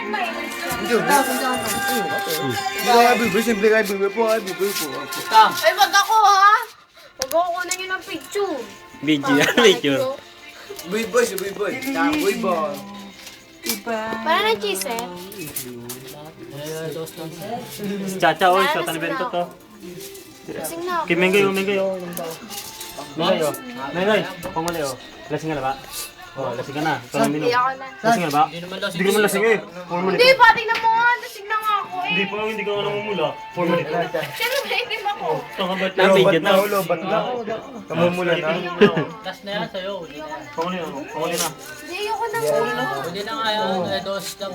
Yun, hindi ka bibig, simple ka bibig po, ay bibig po. Ay, wag ako ha! Wag ako kunin yun ng picture. Video yan, picture. Boy boy, si boy boy. Boy boy. Para ng cheese eh. Chacha, oh, shot ang evento to. Lasing na ako. Kay Mengay, oh, Mengay, oh. Mengay, oh. Mengay, panguli, oh. Lasing ka na ba? Oh, lasing ka na. Ito lang Hindi minum. ako na. Lasing ka na ba? Hindi ka naman lasing eh. 4 minutes. Hindi, pati na mo nga. Lasing na nga ako eh. Hindi pa, hindi ka nga namumula. 4 minutes. Siyempre ba itim ako? Tanga ba't na video na? Lobat na. Kamumula na. Last na yan sa'yo. Panguli, oh. Panguli na. Hindi, ayoko na nga. Hindi na nga yun. Dos lang.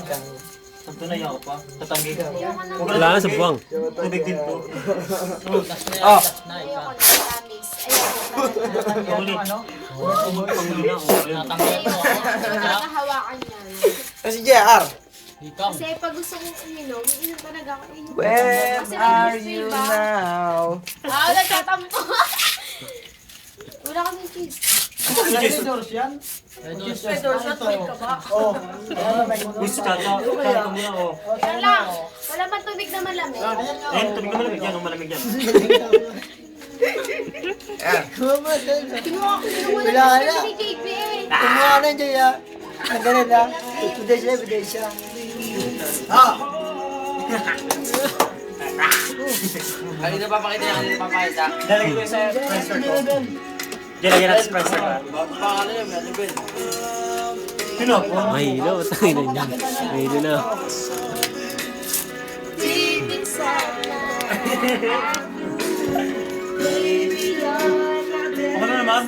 Santo na yaw pa. Tatanggi ka. Ayoko na nga. Wala na sa buwang. Tubig din to. Last na yan. Last na. Ayoko na, promise. Ayoko na. Panguli. Panguli na, oh. Natanggal ko. Nakakahawakan yan. Kasi JR. Hikam. Kasi pag gusto kong uminom, iinom talaga ako. Where Kasi are may you ba? now? Ah, nagtatampo. Wala kaming cheese. Gusto ka, kaya ka muna, oh. Wala. Wala man tubig na malamig. Eh, tubig na malamig yan, oh, malamig yan. Kinuha Wala na na. kasi ni JP eh. Kumuha na dyan ya. Ang ganun na. Ebidensya. Kanina papakita niya, kanina papakita. Dalagay ko sa pressure ko. Dalagay natin sa pressure ko. Pakala niya, may alibin. Sino po? Mahilo, tangin na niyan. Mahilo na. Titig sana. Baby, Ako na naman.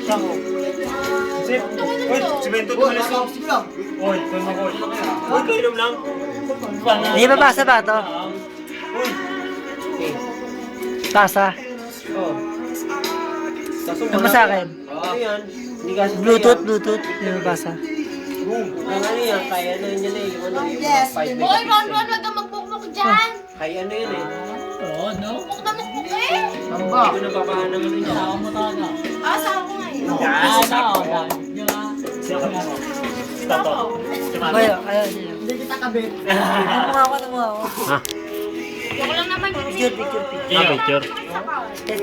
Sako. Sip. Uy, si Bento tumalis ko. Uy, tulma ko. Uy, kainom lang. Hindi ba basa ba ito? Uy. Tasa. Ano sa akin? Ano yan? Hindi ka Bluetooth. Hindi ba basa? ano yan? Kaya ano yun eh. Yung ano yung Yes. 5 Oy, Ron, wag kang magpukpuk dyan. Kaya ano yun eh. Oo, no? Mukpuk na mukpuk eh. Hindi ko napapahan ng ano niya. Saka mo talaga. Asawa ko ngayon. Ah, na. Di ba? Siya ka mo. Stop. Tumama. Kaya. Hindi kita kabit. Tumuha ako. Joke lang naman yun. Picture. Ah, picture. Sa